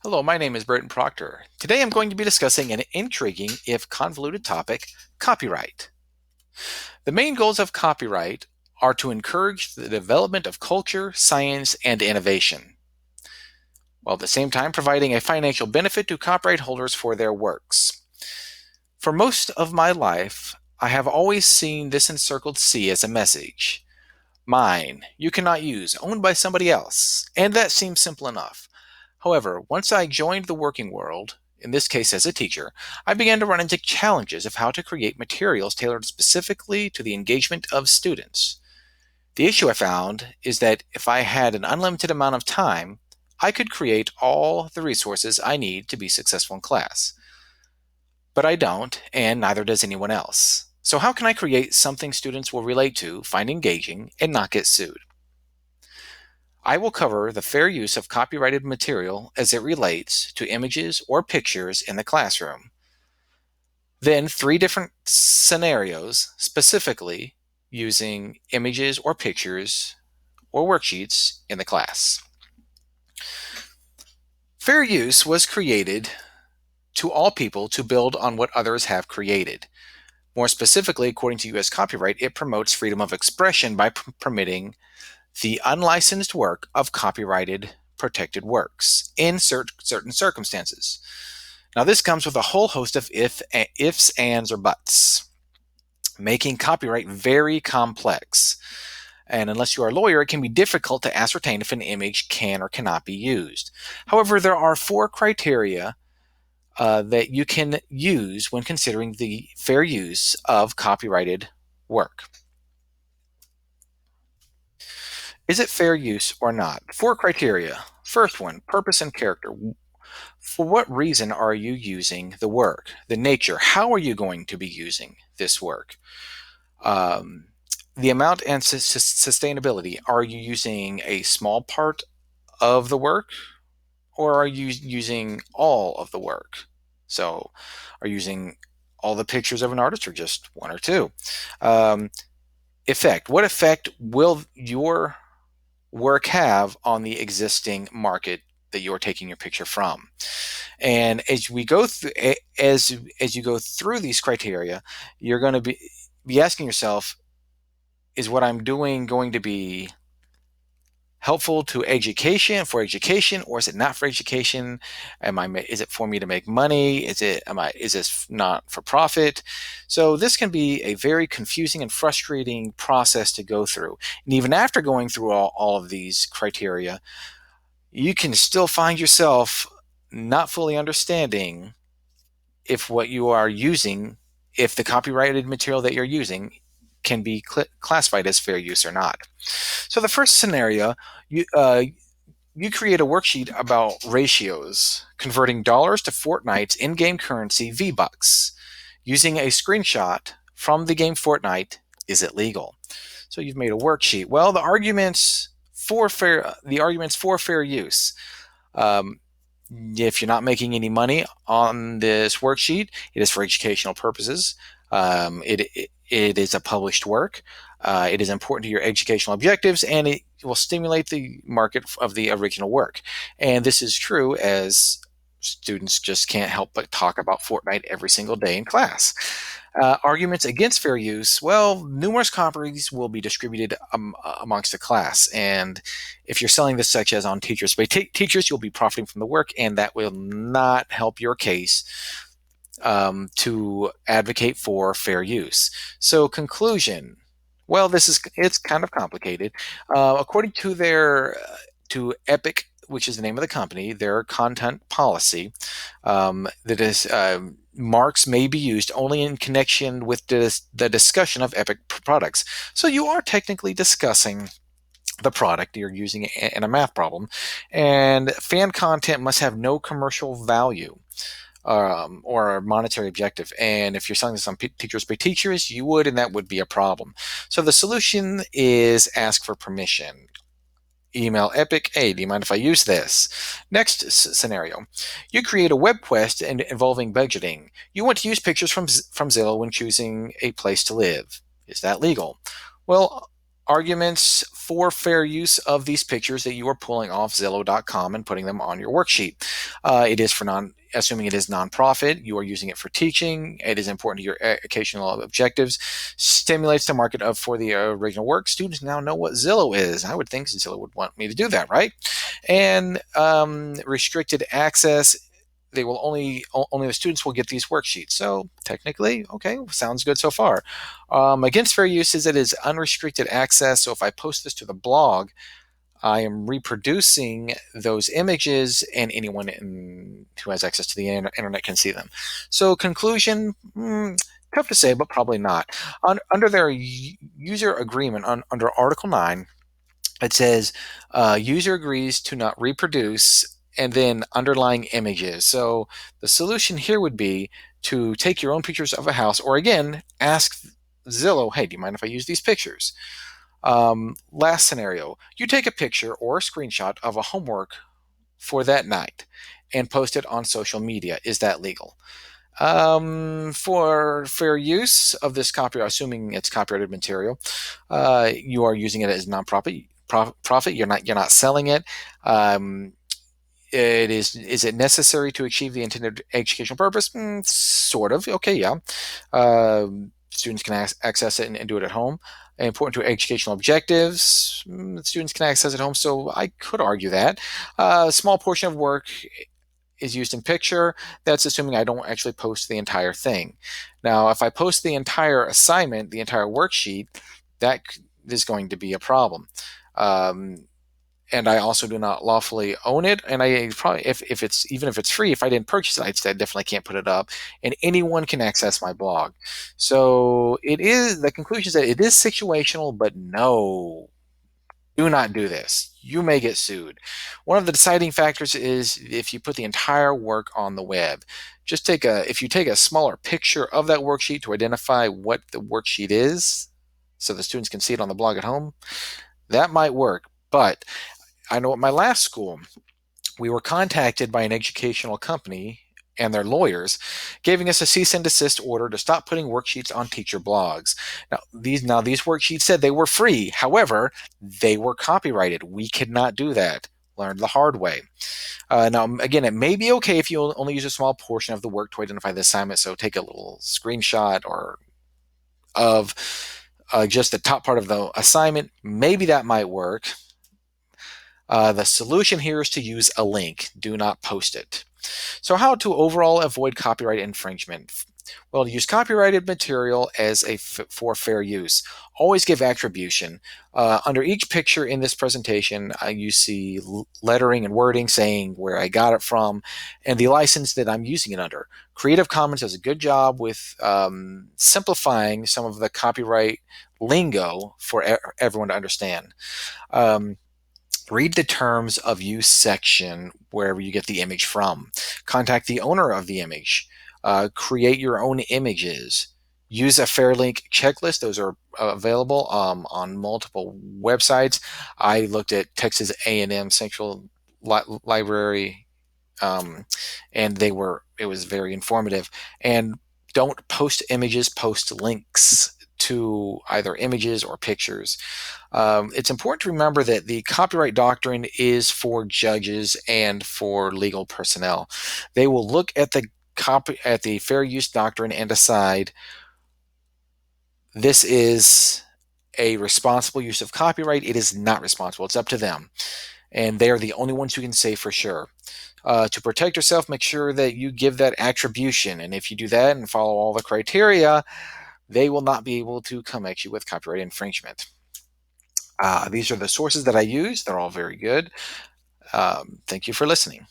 Hello, my name is Burton Proctor. Today I'm going to be discussing an intriguing, if convoluted topic, copyright. The main goals of copyright are to encourage the development of culture, science, and innovation, while at the same time providing a financial benefit to copyright holders for their works. For most of my life, I have always seen this encircled C as a message. Mine, you cannot use, owned by somebody else, and that seems simple enough. However, once I joined the working world, in this case as a teacher, I began to run into challenges of how to create materials tailored specifically to the engagement of students. The issue I found is that if I had an unlimited amount of time, I could create all the resources I need to be successful in class. But I don't, and neither does anyone else. So, how can I create something students will relate to, find engaging, and not get sued? I will cover the fair use of copyrighted material as it relates to images or pictures in the classroom. Then, three different scenarios specifically using images or pictures or worksheets in the class. Fair use was created to all people to build on what others have created. More specifically, according to U.S. copyright, it promotes freedom of expression by permitting the unlicensed work of copyrighted protected works in certain circumstances. Now, this comes with a whole host of ifs, ands, or buts, making copyright very complex. And unless you are a lawyer, it can be difficult to ascertain if an image can or cannot be used. However, there are four criteria that you can use when considering the fair use of copyrighted work. Is it fair use or not? Four criteria. First one, purpose and character. For what reason are you using the work? The nature. How are you going to be using this work? Um, the amount and sustainability. Are you using a small part of the work, or are you using all of the work? So, are you using all the pictures of an artist, or just one or two? Effect. What effect will your work have on the existing market that you're taking your picture from? And as we go through, as you go through these criteria, you're going to be asking yourself, is what I'm doing going to be helpful to education, for education, or is it not for education? Is it for me to make money? Is this not for profit? So this can be a very confusing and frustrating process to go through. And even after going through all of these criteria, you can still find yourself not fully understanding if what you are using, if the copyrighted material that you're using can be classified as fair use or not. So the first scenario, you create a worksheet about ratios, converting dollars to Fortnite's in-game currency V-Bucks. Using a screenshot from the game Fortnite, is it legal? So you've made a worksheet. Well, the arguments for fair use. Um, if you're not making any money on this worksheet, it is for educational purposes. It is a published work. It is important to your educational objectives, and it will stimulate the market of the original work. And this is true as students just can't help but talk about Fortnite every single day in class. Arguments against fair use. Well, numerous copies will be distributed amongst the class. And if you're selling this such as on teachers by teachers, you'll be profiting from the work, and that will not help your case to advocate for fair use. So conclusion. Well, it's kind of complicated. According to Epic, which is the name of the company, their content policy, that is marks may be used only in connection with the discussion of Epic products. So you are technically discussing the product you're using in a math problem, and fan content must have no commercial value. Or a monetary objective. And if you're selling this on teachers by teachers, you would, and that would be a problem. So the solution is ask for permission. Email Epic, hey, do you mind if I use this? Next scenario, you create a web quest involving budgeting. You want to use pictures from Zillow when choosing a place to live. Is that legal? Well, arguments for fair use of these pictures that you are pulling off Zillow.com and putting them on your worksheet. It is for assuming it is nonprofit, you are using it for teaching. It is important to your educational objectives. Stimulates the market for the original work. Students now know what Zillow is. I would think Zillow would want me to do that, right? And restricted access. They will only the students will get these worksheets. So technically, okay, sounds good so far. Against fair use is it is unrestricted access. So if I post this to the blog, I am reproducing those images, and anyone who has access to the internet can see them. So, conclusion, tough to say, but probably not. Under their user agreement, under Article 9, it says user agrees to not reproduce and then underlying images. So, the solution here would be to take your own pictures of a house, or again, ask Zillow, hey, do you mind if I use these pictures? Last scenario, you take a picture or a screenshot of a homework for that night and post it on social media. Is that legal? For fair use of this copyright, assuming it's copyrighted material, you are using it as nonprofit. Profit. You're not selling it. It is it necessary to achieve the intended educational purpose? Sort of. Okay, yeah. Students can access it and do it at home. Important to educational objectives. Students can access it at home, so I could argue that. A small portion of work is used in picture. That's assuming I don't actually post the entire thing. Now, if I post the entire assignment, the entire worksheet, that is going to be a problem. And I also do not lawfully own it. And I probably, if it's even if it's free, if I didn't purchase it, I definitely can't put it up. And anyone can access my blog. So it is the conclusion is that it is situational, but no, do not do this. You may get sued. One of the deciding factors is if you put the entire work on the web. If you take a smaller picture of that worksheet to identify what the worksheet is, so the students can see it on the blog at home, that might work. But I know at my last school, we were contacted by an educational company and their lawyers, giving us a cease and desist order to stop putting worksheets on teacher blogs. Now these worksheets said they were free. However, they were copyrighted. We could not do that. Learned the hard way. Now, again, it may be okay if you only use a small portion of the work to identify the assignment. So take a little screenshot or of just the top part of the assignment. Maybe that might work. The solution here is to use a link. Do not post it. So how to overall avoid copyright infringement? Well, use copyrighted material for fair use. Always give attribution. Under each picture in this presentation, you see lettering and wording saying where I got it from and the license that I'm using it under. Creative Commons does a good job with simplifying some of the copyright lingo for everyone to understand. Read the terms of use section wherever you get the image from. Contact the owner of the image. Create your own images. Use a fair link checklist. Those are available on multiple websites. I looked at Texas A&M Central Library, and it was very informative. And don't post images, post links to either images or pictures. It's important to remember that the copyright doctrine is for judges and for legal personnel. They will look at the fair use doctrine and decide this is a responsible use of copyright. It is not responsible. It's up to them. And they are the only ones who can say for sure. To protect yourself, make sure that you give that attribution. And if you do that and follow all the criteria, they will not be able to come at you with copyright infringement. These are the sources that I use. They're all very good. Thank you for listening.